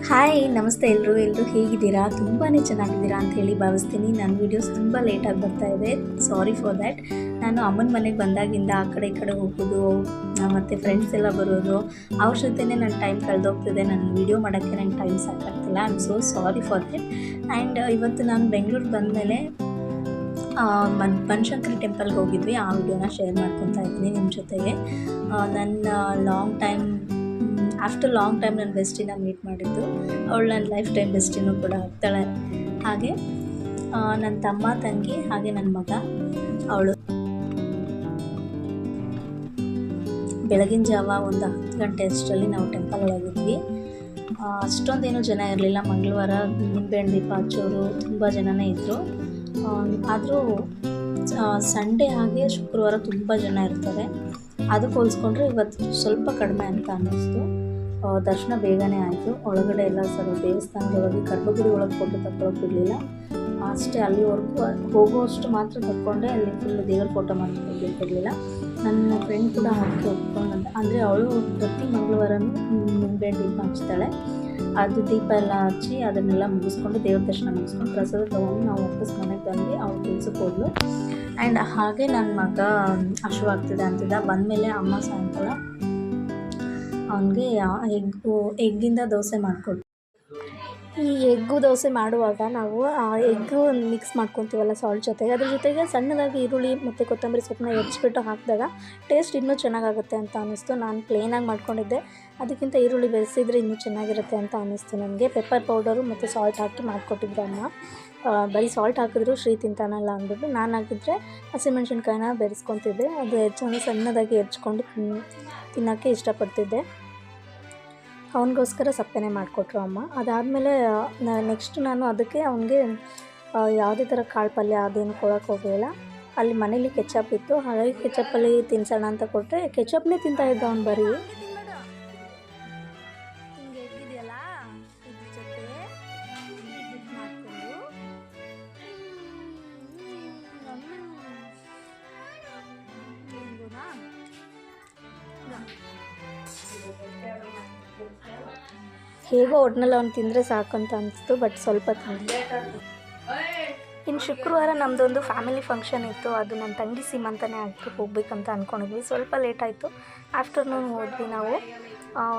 Hi ನಮಸ್ತೆ ಎಲ್ಲರೂ ಹೇಗಿದ್ದೀರಾ? ತುಂಬಾ ಚೆನ್ನಾಗಿದ್ದೀರಾ ಅಂತ ಹೇಳಿ ಭಾವಿಸ್ತೀನಿ. ನನ್ನ ವೀಡಿಯೋಸ್ ತುಂಬ ಲೇಟಾಗಿ ಬರ್ತಾ ಇದೆ, ಸಾರಿ ಫಾರ್ ದ್ಯಾಟ್. ನಾನು ಅಮ್ಮನ ಮನೆಗೆ ಬಂದಾಗಿಂದ ಆ ಕಡೆ ಈ ಕಡೆ ಹೋಗೋದು ಮತ್ತು ಫ್ರೆಂಡ್ಸ್ ಎಲ್ಲ ಬರೋದು, ಅವ್ರ ಜೊತೆನೇ ನನ್ನ ಟೈಮ್ ಕಳೆದೋಗ್ತಿದೆ. ನನ್ನ ವೀಡಿಯೋ ಮಾಡೋಕ್ಕೆ ನಂಗೆ ಟೈಮ್ ಸಾಕಾಗ್ತಿಲ್ಲ. I am so sorry for that. And ಇವತ್ತು ನಾನು ಬೆಂಗಳೂರಿಗೆ ಬಂದಮೇಲೆ ಬನಶಂಕರಿ ಟೆಂಪಲ್ಗೆ ಹೋಗಿದ್ವಿ. ಆ ವಿಡಿಯೋನ ಶೇರ್ ಮಾಡ್ಕೊತಾ ಇದ್ದೀನಿ ನಿಮ್ಮ ಜೊತೆಗೆ. ನನ್ನ ಆಫ್ಟರ್ ಲಾಂಗ್ ಟೈಮ್ ನನ್ನ ಬೆಸ್ಟಿನ ಮೀಟ್ ಮಾಡಿದ್ದು. ಅವಳು ನನ್ನ ಲೈಫ್ ಟೈಮ್ ಬೆಸ್ಟಿನೂ ಕೂಡ ಆಗ್ತಾಳೆ. ಹಾಗೆ ನನ್ನ ತಮ್ಮ, ತಂಗಿ, ಹಾಗೆ ನನ್ನ ಮಗ. ಅವಳು ಬೆಳಗಿನ ಜಾವ ಒಂದು 10 ಗಂಟೆ ಅಷ್ಟರಲ್ಲಿ ನಾವು ಟೆಂಪಲ್ ಒಳಗಿದ್ವಿ. ಅಷ್ಟೊಂದೇನು ಜನ ಇರಲಿಲ್ಲ. ಮಂಗಳವಾರ ನಿಂಬೆಹಣ್ಣು ದೀಪ ಹಚ್ಚೋರು ತುಂಬ ಜನನೇ ಇದ್ದರು. ಆದರೂ ಸಂಡೇ ಹಾಗೆ ಶುಕ್ರವಾರ ತುಂಬ ಜನ ಇರ್ತಾರೆ. ಅದಕ್ಕೆ ಹೋಲಿಸ್ಕೊಂಡ್ರೆ ಇವತ್ತು ಸ್ವಲ್ಪ ಕಡಿಮೆ ಅಂತ ಅನ್ನಿಸ್ತು. ದರ್ಶನ ಬೇಗನೆ ಆಯಿತು. ಒಳಗಡೆ ಎಲ್ಲ ದೇವಸ್ಥಾನದೊಳಗೆ ಗರ್ಭಗುಡಿ ಒಳಗೆ ಫೋಟೋ ತಗೊಳಕ್ಕೆ ಬಿಡಲಿಲ್ಲ. ಅಷ್ಟೇ, ಅಲ್ಲಿವರೆಗೂ ಹೋಗುವಷ್ಟು ಮಾತ್ರ ತಕ್ಕೊಂಡೆ. ಅಲ್ಲಿ ಫುಲ್ ದೇವರ ಫೋಟೋ ಮಾಡ್ಕೊಂಡು ಬಿಡಲಿಲ್ಲ. ನನ್ನ ಫ್ರೆಂಡ್ ಕೂಡ ಅದಕ್ಕೆ ಒಪ್ಕೊಂಡಂತ. ಅಂದರೆ ಅವಳು ಪ್ರತಿ ಮಂಗಳವಾರನೂ ನಿಂಬೆಹಣ್ಣು ದೀಪ ಹಚ್ತಾಳೆ. ಅದು ದೀಪ ಎಲ್ಲ ಹಚ್ಚಿ ಅದನ್ನೆಲ್ಲ ಮುಗಿಸ್ಕೊಂಡು ದೇವ್ರ ದರ್ಶನ ಮುಗಿಸ್ಕೊಂಡು ಪ್ರಸಾದ ತೊಗೊಂಡು ನಾವು ವಾಪಸ್ ಮನೆಗೆ ಬಂದ್ವಿ. ಅವ್ಳು ಕೆಲ್ಸಕ್ಕೆ ಹೋದ್ಲು. ಆ್ಯಂಡ್ ಹಾಗೆ ನನ್ನ ಮಗ ಹಸಿವಾಗ್ತಿದೆ ಅಂತಿದ್ದ. ಬಂದಮೇಲೆ ಅಮ್ಮ ಸಾಯಂಕಾಲ ಅವನಿಗೆ ಎಗ್ಗಿಂದ ದೋಸೆ ಮಾಡಿಕೊಟ್ಟು. ಈ ಎಗ್ಗು ದೋಸೆ ಮಾಡುವಾಗ ನಾವು ಆ ಎಗ್ಗು ಮಿಕ್ಸ್ ಮಾಡ್ಕೊತೀವಲ್ಲ ಸಾಲ್ಟ್ ಜೊತೆಗೆ, ಅದ್ರ ಜೊತೆಗೆ ಸಣ್ಣದಾಗಿ ಈರುಳ್ಳಿ ಮತ್ತು ಕೊತ್ತಂಬರಿ ಸೊಪ್ಪನ್ನ ಹೆಚ್ಚಿಬಿಟ್ಟು ಹಾಕಿದಾಗ ಟೇಸ್ಟ್ ಇನ್ನೂ ಚೆನ್ನಾಗಾಗುತ್ತೆ ಅಂತ ಅನ್ನಿಸ್ತು. ನಾನು ಪ್ಲೇನಾಗಿ ಮಾಡ್ಕೊಂಡಿದ್ದೆ, ಅದಕ್ಕಿಂತ ಈರುಳ್ಳಿ ಬೆರೆಸಿದ್ರೆ ಇನ್ನೂ ಚೆನ್ನಾಗಿರುತ್ತೆ ಅಂತ ಅನ್ನಿಸ್ತು ನನಗೆ. ಪೆಪ್ಪರ್ ಪೌಡರು ಮತ್ತು ಸಾಲ್ಟ್ ಹಾಕಿ ಮಾಡಿಕೊಟ್ಟಿದ್ರು ಅಮ್ಮ. ಬರೀ ಸಾಲ್ಟ್ ಹಾಕಿದ್ರು ಶ್ರೀ ತಿಂತಾನಲ್ಲ ಅಂದ್ಬಿಟ್ಟು ನಾನು ಹಾಕಿದ್ರೆ ಹಸಿಮೆಣ್ಸಿನ್ಕಾಯಿನ ಬೆರೆಸ್ಕೊತಿದ್ದೆ. ಅದು ಸಣ್ಣದಾಗಿ ಹೆಚ್ಕೊಂಡು ತಿನ್ನೋಕ್ಕೆ ಇಷ್ಟಪಡ್ತಿದ್ದೆ. ಅವನಿಗೋಸ್ಕರ ಸಪ್ಪೆನೇ ಮಾಡಿಕೊಟ್ರು ಅಮ್ಮ. ಅದಾದಮೇಲೆ ನೆಕ್ಸ್ಟ್ ನಾನು ಅದಕ್ಕೆ ಅವನಿಗೆ ಯಾವುದೇ ಥರ ಕಾಳು ಪಲ್ಯ ಅದೇನು ಕೊಡೋಕ್ಕೆ ಹೋಗಲಿಲ್ಲ. ಅಲ್ಲಿ ಮನೇಲಿ ಕೆಚಪ್ ಇತ್ತು, ಹಾಗಾಗಿ ಕೆಚಪ್ಪಲ್ಲಿ ತಿನ್ಸೋಣ ಅಂತ ಕೊಟ್ಟರೆ ಕೆಚಪ್ನೇ ತಿಂತಾಯಿದ್ದ ಅವ್ನು ಬರೀ. ಹೇಗೋ ಒಟ್ನಲ್ಲಿ ಅವ್ನು ತಿಂದರೆ ಸಾಕಂತ ಅನಿಸ್ತು, ಬಟ್ ಸ್ವಲ್ಪ ತಿಂದೆ. ಇನ್ನು ಶುಕ್ರವಾರ ನಮ್ಮದೊಂದು ಫ್ಯಾಮಿಲಿ ಫಂಕ್ಷನ್ ಇತ್ತು. ಅದು ನನ್ನ ತಂಗಿ ಸೀಮಂತನೇ ಆಗ್ತು, ಹೋಗ್ಬೇಕಂತ ಅಂದ್ಕೊಂಡಿದ್ವಿ. ಸ್ವಲ್ಪ ಲೇಟ್ ಆಯಿತು. ಆಫ್ಟರ್ನೂನ್ ಹೋದ್ವಿ ನಾವು.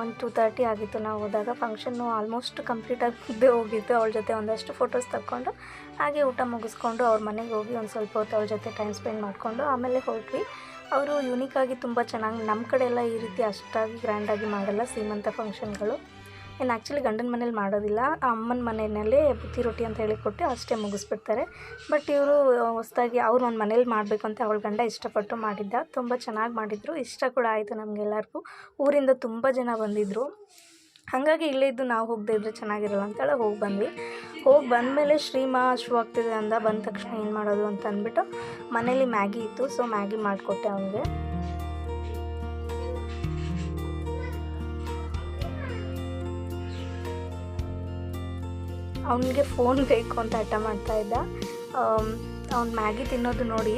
ಒಂದು 2:30 ಆಗಿತ್ತು ನಾವು ಹೋದಾಗ. ಫಂಕ್ಷನ್ನು ಆಲ್ಮೋಸ್ಟ್ ಕಂಪ್ಲೀಟಾಗಿ ಮುಗ್ದೇ ಹೋಗಿತ್ತು. ಅವಳ ಜೊತೆ ಒಂದಷ್ಟು ಫೋಟೋಸ್ ತಕ್ಕೊಂಡು ಹಾಗೆ ಊಟ ಮುಗಿಸ್ಕೊಂಡು ಅವ್ರ ಮನೆಗೆ ಹೋಗಿ ಒಂದು ಸ್ವಲ್ಪ ಹೊತ್ತು ಅವಳ ಜೊತೆ ಟೈಮ್ ಸ್ಪೆಂಡ್ ಮಾಡಿಕೊಂಡು ಆಮೇಲೆ ಹೊರಟ್ವಿ. ಅವರು ಯೂನಿಕಾಗಿ ತುಂಬ ಚೆನ್ನಾಗಿ, ನಮ್ಮ ಕಡೆ ಎಲ್ಲ ಈ ರೀತಿ ಅಷ್ಟಾಗಿ ಗ್ರ್ಯಾಂಡಾಗಿ ಮಾಡಲ್ಲ ಸೀಮಂತ ಫಂಕ್ಷನ್ಗಳು. ಇನ್ನು ಆ್ಯಕ್ಚುಲಿ ಗಂಡನ ಮನೇಲಿ ಮಾಡೋದಿಲ್ಲ, ಅಮ್ಮನ ಮನೆಯಲ್ಲೇ ಬುತ್ತಿ ರೊಟ್ಟಿ ಅಂತ ಹೇಳಿಕೊಟ್ಟು ಅಷ್ಟೇ ಮುಗಿಸ್ಬಿಡ್ತಾರೆ. ಬಟ್ ಇವರು ಹೊಸದಾಗಿ ಅವ್ರು ಒಂದು ಮನೇಲಿ ಮಾಡಬೇಕು ಅಂತ ಅವಳ ಗಂಡ ಇಷ್ಟಪಟ್ಟು ಮಾಡಿದ್ದ. ತುಂಬ ಚೆನ್ನಾಗಿ ಮಾಡಿದರು, ಇಷ್ಟ ಕೂಡ ಆಯಿತು ನಮಗೆಲ್ಲರಿಗೂ. ಊರಿಂದ ತುಂಬ ಜನ ಬಂದಿದ್ದರು. ಹಾಗಾಗಿ ಇಲ್ಲೇ ಇದ್ದು ನಾವು ಹೋಗದೇ ಇದ್ದರೆ ಚೆನ್ನಾಗಿರಲ್ಲ ಅಂತೇಳಿ ಹೋಗಿ ಬಂದಮೇಲೆ ಶ್ರೀಮಾ ಹಸಿವಾಗ್ತಿದೆ ಅಂದ. ಬಂದ ತಕ್ಷಣ ಏನು ಮಾಡೋದು ಅಂತ ಅಂದ್ಬಿಟ್ಟು ಮನೇಲಿ ಮ್ಯಾಗಿ ಇತ್ತು, ಸೊ ಮ್ಯಾಗಿ ಮಾಡಿಕೊಟ್ಟೆ ಅವನಿಗೆ. ಅವನಿಗೆ ಫೋನ್ ಬೇಕು ಅಂತ ಹಠ ಮಾಡ್ತಾಯಿದ್ದ. ಅವ್ನು ಮ್ಯಾಗಿ ತಿನ್ನೋದು ನೋಡಿ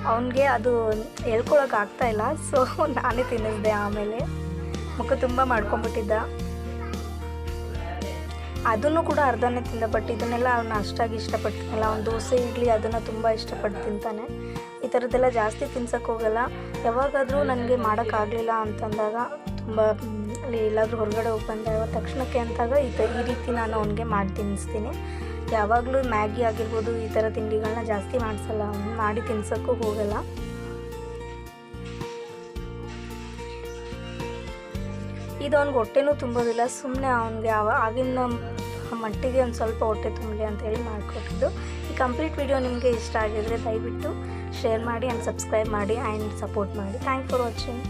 ಅವನಿಗೆ ಅದು ಹೇಳ್ಕೊಳಕ್ಕೆ ಆಗ್ತಾಯಿಲ್ಲ. ಸೊ ನಾನೇ ತಿನ್ನಿಸ್ದೆ. ಆಮೇಲೆ ಮುಖ ತುಂಬ ಮಾಡ್ಕೊಂಬಿಟ್ಟಿದ್ದ. ಅದನ್ನು ಕೂಡ ಅರ್ಧನೇ ತಿಂದ. ಬಟ್ ಇದನ್ನೆಲ್ಲ ಅವನು ಅಷ್ಟಾಗಿ ಇಷ್ಟಪಡ್ತಾನಲ್ಲ. ಅವ್ನು ದೋಸೆ, ಇಡ್ಲಿ ಅದನ್ನು ತುಂಬ ಇಷ್ಟಪಟ್ಟು ತಿಂತಾನೆ. ಈ ಥರದ್ದೆಲ್ಲ ಜಾಸ್ತಿ ತಿನ್ಸೋಕ್ಕೆ ಹೋಗಲ್ಲ. ಯಾವಾಗಾದರೂ ನನಗೆ ಮಾಡೋಕ್ಕಾಗಲಿಲ್ಲ ಅಂತಂದಾಗ, ತುಂಬ ಅಲ್ಲಿ ಎಲ್ಲಾದರೂ ಹೊರಗಡೆ ಹೋಗಿ ಬಂದಾಗ ತಕ್ಷಣಕ್ಕೆ ಅಂತಾಗ ಈ ರೀತಿ ನಾನು ಅವನಿಗೆ ಮಾಡಿ ತಿನ್ನಿಸ್ತೀನಿ. ಯಾವಾಗಲೂ ಮ್ಯಾಗಿ ಆಗಿರ್ಬೋದು ಈ ಥರ ತಿಂಡಿಗಳನ್ನ ಜಾಸ್ತಿ ಮಾಡಿ ತಿನ್ಸೋಕ್ಕೂ ಹೋಗಲ್ಲ. ಇದು ಅವ್ನಿಗೆ ಹೊಟ್ಟೆನೂ ತುಂಬೋದಿಲ್ಲ. ಸುಮ್ಮನೆ ಅವನಿಗೆ ಆಗಿನ ಮಟ್ಟಿಗೆ ಒಂದು ಸ್ವಲ್ಪ ಹೊಟ್ಟೆ ತುಂಬಲಿ ಅಂತೇಳಿ ಮಾಡಿಕೊಟ್ಟಿದ್ದು. ಈ ಕಂಪ್ಲೀಟ್ ವಿಡಿಯೋ ನಿಮಗೆ ಇಷ್ಟ ಆಗಿದರೆ ದಯವಿಟ್ಟು ಶೇರ್ ಮಾಡಿ ಆ್ಯಂಡ್ ಸಬ್ಸ್ಕ್ರೈಬ್ ಮಾಡಿ ಆ್ಯಂಡ್ ಸಪೋರ್ಟ್ ಮಾಡಿ. Thank for watching.